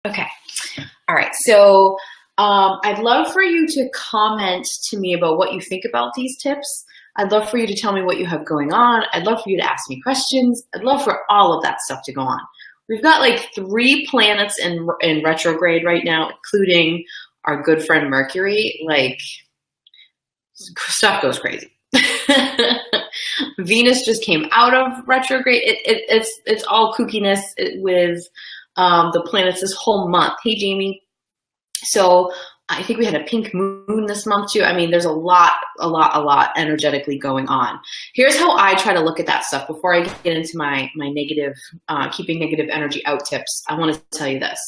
Okay. All right. So I'd love for you to comment to me about what you think about these tips. I'd love for you to tell me what you have going on. I'd love for you to ask me questions. I'd love for all of that stuff to go on. We've got like 3 planets in retrograde right now, including our good friend Mercury. Like, stuff goes crazy. Venus just came out of retrograde. It's all kookiness with the planets this whole month. Hey, Jamie. So I think we had a pink moon this month too. I mean, there's a lot energetically going on. Here's how I try to look at that stuff before I get into my negative, keeping negative energy out tips. I want to tell you this.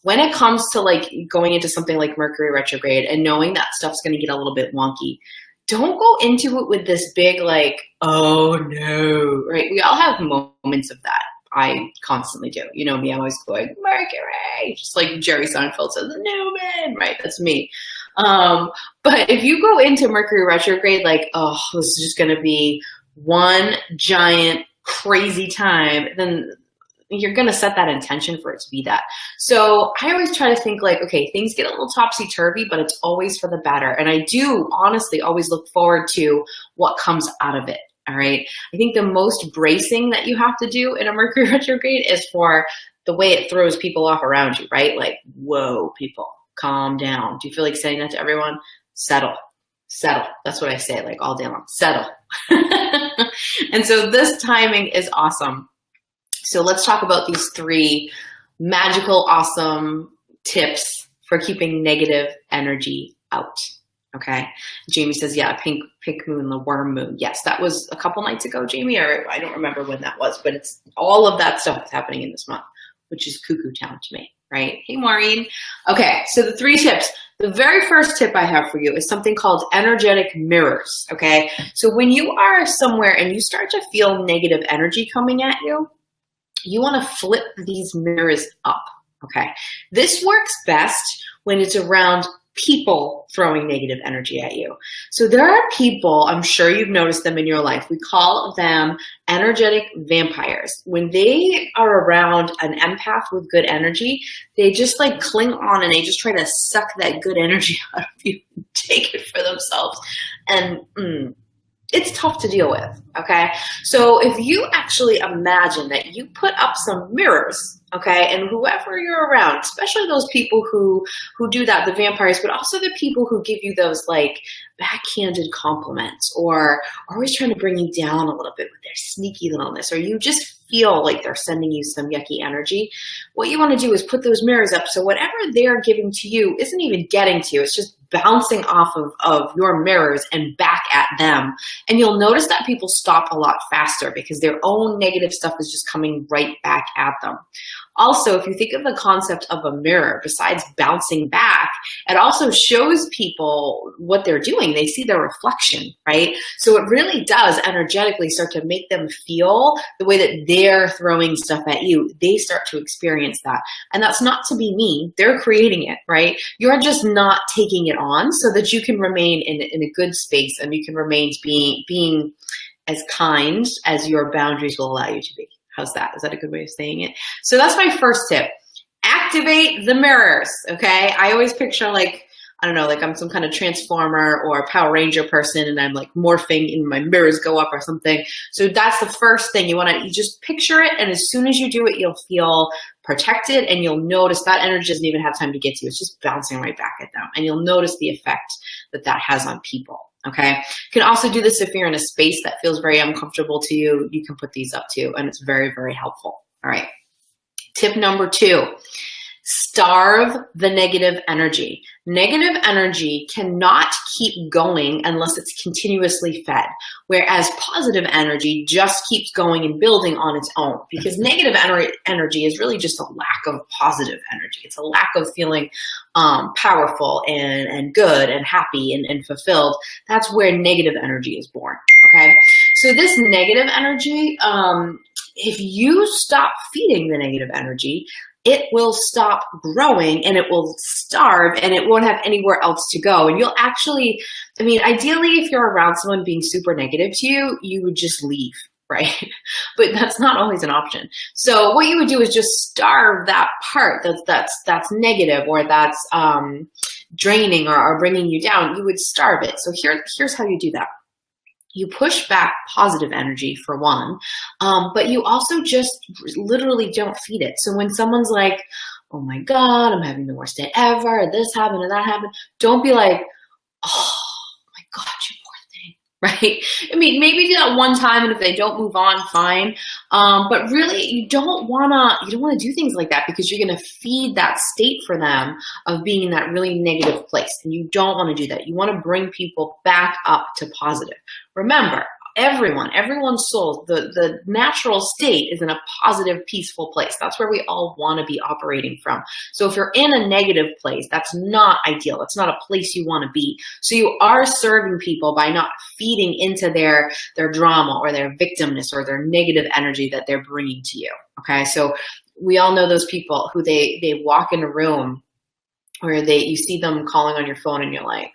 When it comes to like going into something like Mercury retrograde and knowing that stuff's going to get a little bit wonky, don't go into it with this big like, oh no, right? We all have moments of that. I constantly do. You know me, I'm always going, Mercury, just like Jerry Seinfeld says, Newman, right? That's me. But if you go into Mercury retrograde like, oh, this is just going to be one giant crazy time, then you're going to set that intention for it to be that. So I always try to think like, okay, things get a little topsy-turvy, but it's always for the better. And I do honestly always look forward to what comes out of it. All right. I think the most bracing that you have to do in a Mercury retrograde is for the way it throws people off around you, right? Like, whoa, people, calm down. Do you feel like saying that to everyone? Settle, settle. That's what I say like all day long, settle. And so this timing is awesome. So let's talk about these 3 magical, awesome tips for keeping negative energy out. Okay. Jamie says, yeah, pink moon, the worm moon. Yes, that was a couple nights ago, Jamie, or I don't remember when that was, but it's all of that stuff is happening in this month, which is cuckoo town to me, right? Hey, Maureen. Okay. So the 3 tips. The very first tip I have for you is something called energetic mirrors. Okay. So when you are somewhere and you start to feel negative energy coming at you, you want to flip these mirrors up. Okay. This works best when it's around people throwing negative energy at you. So there are people, I'm sure you've noticed them in your life. We call them energetic vampires. When they are around an empath with good energy, they just like cling on and they just try to suck that good energy out of you and take it for themselves. And it's tough to deal with, okay? So if you actually imagine that you put up some mirrors, okay, and whoever you're around, especially those people who do that, the vampires, but also the people who give you those like backhanded compliments or always trying to bring you down a little bit with their sneaky littleness, or you just feel like they're sending you some yucky energy, what you want to do is put those mirrors up so whatever they're giving to you isn't even getting to you. It's just bouncing off of your mirrors and back at them. And you'll notice that people stop a lot faster because their own negative stuff is just coming right back at them. Also, if you think of the concept of a mirror, besides bouncing back, it also shows people what they're doing. They see their reflection, right? So it really does energetically start to make them feel the way that they're throwing stuff at you. They start to experience that. And that's not to be mean. They're creating it, right? You're just not taking it on so that you can remain in a good space and you can remain being as kind as your boundaries will allow you to be. How's that? Is that a good way of saying it? So that's my first tip. Activate the mirrors, okay? I always picture like, I don't know, like I'm some kind of transformer or Power Ranger person and I'm like morphing and my mirrors go up or something. So that's the first thing. You just picture it, and as soon as you do it, you'll feel protected and you'll notice that energy doesn't even have time to get to you. It's just bouncing right back at them. And you'll notice the effect that has on people. Okay. You can also do this if you're in a space that feels very uncomfortable to you. You can put these up too, and it's very, very helpful. All right. Tip number 2, starve the negative energy. Negative energy cannot keep going unless it's continuously fed, whereas positive energy just keeps going and building on its own, because negative energy is really just a lack of positive energy. It's a lack of feeling powerful and good and happy and fulfilled. That's where negative energy is born, okay? So this negative energy, if you stop feeding the negative energy, it will stop growing and it will starve and it won't have anywhere else to go. And you'll actually, I mean, ideally, if you're around someone being super negative to you, you would just leave, right? But that's not always an option. So what you would do is just starve that part that's negative, or that's draining, or bringing you down. You would starve it. So here's how you do that. You push back positive energy for one, but you also just literally don't feed it. So when someone's like, oh my God, I'm having the worst day ever, this happened and that happened, don't be like, oh my God, you poor thing, right? I mean, maybe do that one time, and if they don't move on, fine. But really, you don't wanna do things like that, because you're gonna feed that state for them of being in that really negative place. And you don't wanna do that. You wanna bring people back up to positive. Remember, everyone's soul, the natural state is in a positive, peaceful place. That's where we all want to be operating from. So if you're in a negative place, that's not ideal. It's not a place you want to be. So you are serving people by not feeding into their drama, or their victimness, or their negative energy that they're bringing to you. Okay, so we all know those people who they walk in a room where you see them calling on your phone, and you're like,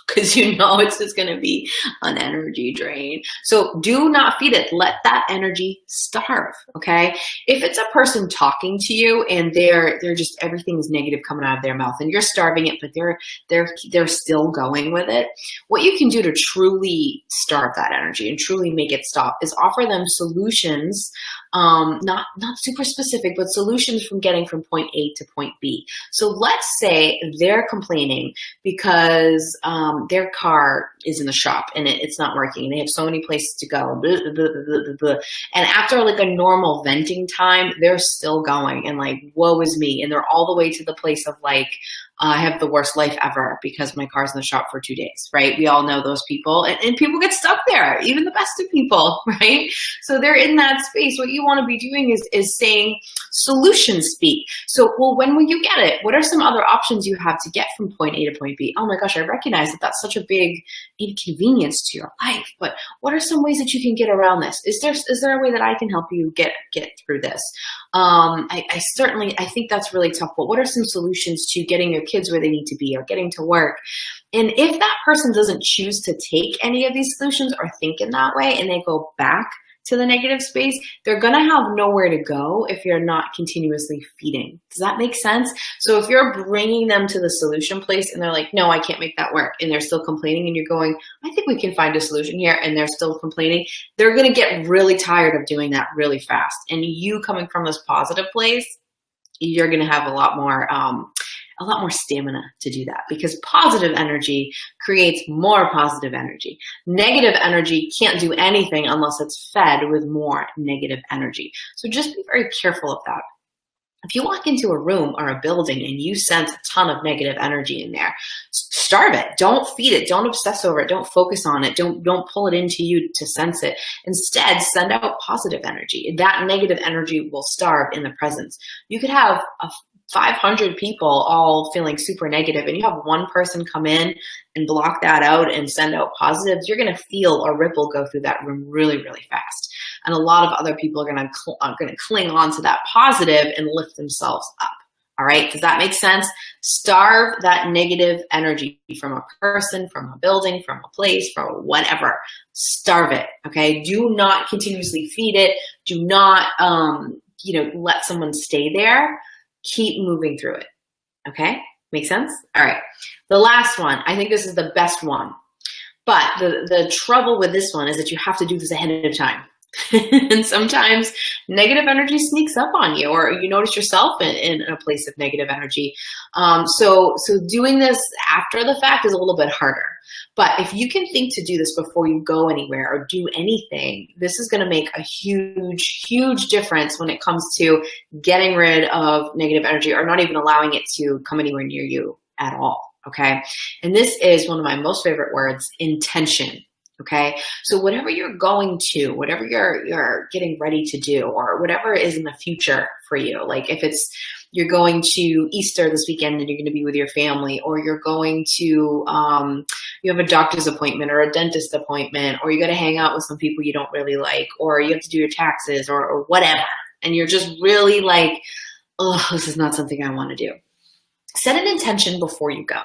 because you know it's just going to be an energy drain. So do not feed it. Let that energy starve, okay? If it's a person talking to you and they're just, everything's negative coming out of their mouth, and you're starving it, but they're still going with it, what you can do to truly starve that energy and truly make it stop is offer them solutions, not super specific, but solutions from getting from point A to point B. So let's say they're complaining because their car is in the shop and it's not working, and they have so many places to go, blah, blah, blah, blah, blah. And after like a normal venting time, they're still going and like, woe is me. And they're all the way to the place of like, I have the worst life ever because my car's in the shop for 2 days, right? We all know those people, and people get stuck there, even the best of people, right? So they're in that space. What you want to be doing is saying solution speak. So, well, when will you get it? What are some other options you have to get from point A to point B? Oh my gosh, I recognize that that's such a big inconvenience to your life, but what are some ways that you can get around this? Is there a way that I can help you get through this? I think that's really tough, but what are some solutions to getting your kids where they need to be, or getting to work? And if that person doesn't choose to take any of these solutions or think in that way, and they go back to the negative space, they're going to have nowhere to go if you're not continuously feeding. Does that make sense? So if you're bringing them to the solution place and they're like, no, I can't make that work, and they're still complaining, and you're going, I think we can find a solution here, and they're still complaining, they're going to get really tired of doing that really fast. And you coming from this positive place, you're going to have a lot more stamina to do that, because positive energy creates more positive energy. Negative energy can't do anything unless it's fed with more negative energy. So just be very careful of that. If you walk into a room or a building and you sense a ton of negative energy in there, starve it. Don't feed it. Don't obsess over it. Don't focus on it. Don't pull it into you to sense it. Instead, send out positive energy. That negative energy will starve in the presence. You could have 500 people all feeling super negative, and you have one person come in and block that out and send out positives, you're going to feel a ripple go through that room really, really fast. And a lot of other people are going to cling on to that positive and lift themselves up. All right, does that make sense? Starve that negative energy from a person, from a building, from a place, from whatever. Starve it, okay? Do not continuously feed it. Do not, let someone stay there. Keep moving through it, okay? Make sense? All right, the last one, I think this is the best one, but the trouble with this one is that you have to do this ahead of time. And sometimes negative energy sneaks up on you, or you notice yourself in a place of negative energy. So doing this after the fact is a little bit harder. But if you can think to do this before you go anywhere or do anything, this is going to make a huge, huge difference when it comes to getting rid of negative energy, or not even allowing it to come anywhere near you at all. Okay. And this is one of my most favorite words, intention. Okay. So whatever you're going to, whatever you're getting ready to do, or whatever is in the future for you, like if it's, you're going to Easter this weekend and you're going to be with your family, or you're going to, you have a doctor's appointment or a dentist appointment, or you got to hang out with some people you don't really like, or you have to do your taxes or whatever. And you're just really like, oh, this is not something I want to do. set an intention before you go,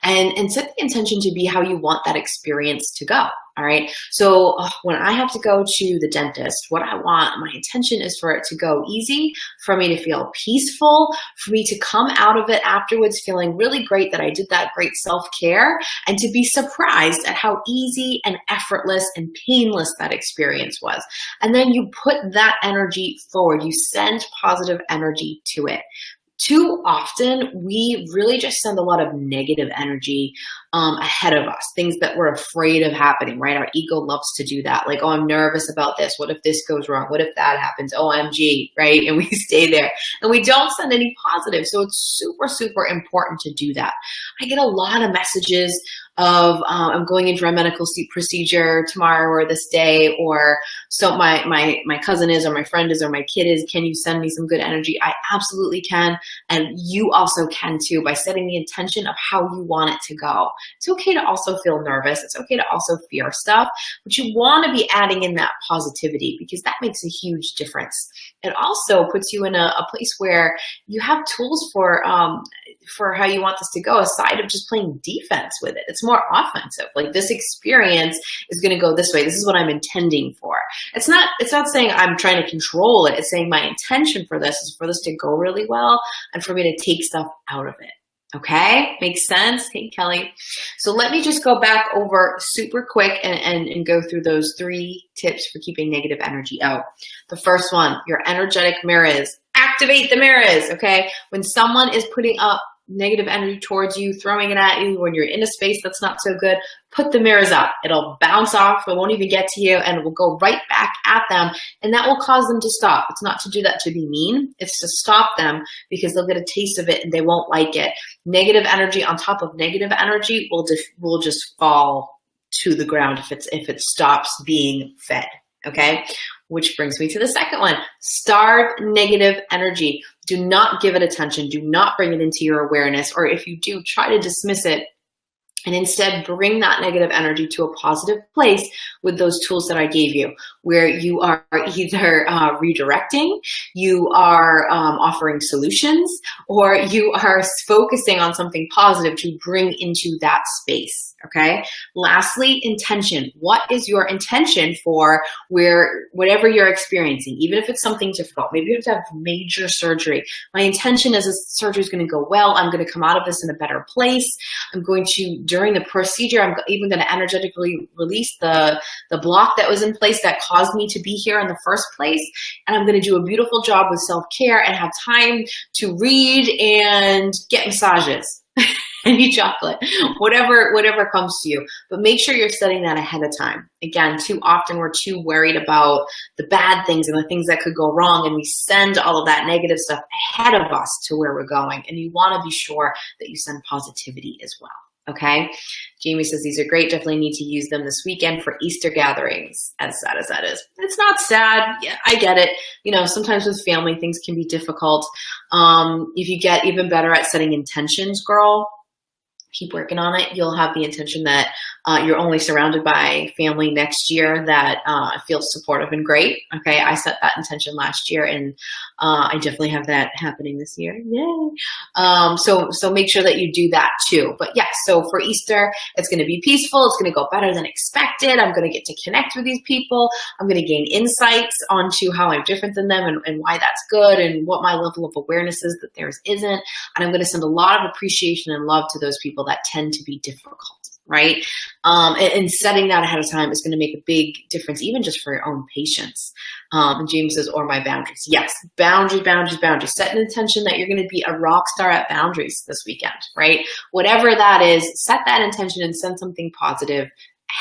and set the intention to be how you want that experience to go. All right. So when I have to go to the dentist, what I want, my intention is for it to go easy, for me to feel peaceful, for me to come out of it afterwards feeling really great that I did that great self-care, and to be surprised at how easy and effortless and painless that experience was. And then you put that energy forward. You send positive energy to it. Too often, we really just send a lot of negative energy ahead of us, things that we're afraid of happening, right? Our ego loves to do that. Like, oh, I'm nervous about this. What if this goes wrong? What if that happens? OMG, right? And we stay there and we don't send any positive. So it's super, super important to do that. I get a lot of messages of I'm going in for a medical procedure tomorrow or this day, or so my cousin is, or my friend is, or my kid is, can you send me some good energy? I absolutely can. And you also can too, by setting the intention of how you want it to go. It's okay to also feel nervous. It's okay to also fear stuff, but you want to be adding in that positivity, because that makes a huge difference. It also puts you in a place where you have tools for how you want this to go, aside of just playing defense with it. It's more offensive. Like, this experience is going to go this way. This is what I'm intending for. It's not saying I'm trying to control it. It's saying my intention for this is for this to go really well and for me to take stuff out of it. Okay, makes sense? Hey, Kelly. So let me just go back over super quick and go through those 3 tips for keeping negative energy out. The first one, your energetic mirrors. Activate the mirrors, okay? When someone is putting up negative energy towards you, throwing it at you, when you're in a space that's not so good, put the mirrors up. It'll bounce off, it won't even get to you, and it will go right back at them, and that will cause them to stop. It's not to do that to be mean, it's to stop them, because they'll get a taste of it and they won't like it. Negative energy on top of negative energy will just fall to the ground if it stops being fed. Okay, which brings me to the second one. Starve negative energy. Do not give it attention. Do not bring it into your awareness. Or if you do, try to dismiss it, and instead bring that negative energy to a positive place with those tools that I gave you, where you are either redirecting, you are offering solutions, or you are focusing on something positive to bring into that space. Okay. Lastly, intention. What is your intention for whatever you're experiencing, even if it's something difficult? Maybe you have to have major surgery. My intention is this surgery is going to go well. I'm going to come out of this in a better place. I'm going to, during the procedure, I'm even going to energetically release the block that was in place that caused me to be here in the first place. And I'm going to do a beautiful job with self-care and have time to read and get massages. And eat chocolate, whatever comes to you. But make sure you're setting that ahead of time. Again, too often we're too worried about the bad things and the things that could go wrong, and we send all of that negative stuff ahead of us to where we're going. And you want to be sure that you send positivity as well. Okay. Jamie says, these are great. Definitely need to use them this weekend for Easter gatherings. As sad as that is. It's not sad. Yeah, I get it. You know, sometimes with family, things can be difficult. If you get even better at setting intentions, girl, keep working on it. You'll have the intention that you're only surrounded by family next year that feels supportive and great. Okay, I set that intention last year, and I definitely have that happening this year. Yay! So make sure that you do that too. But yes, so for Easter, it's going to be peaceful. It's going to go better than expected. I'm going to get to connect with these people. I'm going to gain insights onto how I'm different than them and why that's good, and what my level of awareness is that theirs isn't. And I'm going to send a lot of appreciation and love to those people that tend to be difficult, right? And setting that ahead of time is going to make a big difference, even just for your own patience. And James says, or my boundaries. Yes, boundaries. Set an intention that you're going to be a rock star at boundaries this weekend, right? Whatever that is, set that intention and send something positive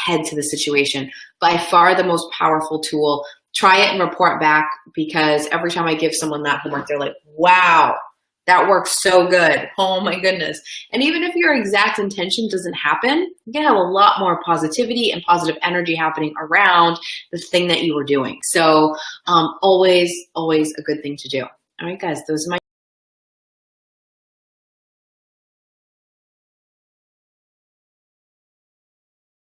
ahead to the situation. By far the most powerful tool. Try it and report back, because every time I give someone that homework, they're like, wow, that works so good. Oh my goodness. And even if your exact intention doesn't happen, you can have a lot more positivity and positive energy happening around the thing that you were doing. So always a good thing to do. All right, guys, those are my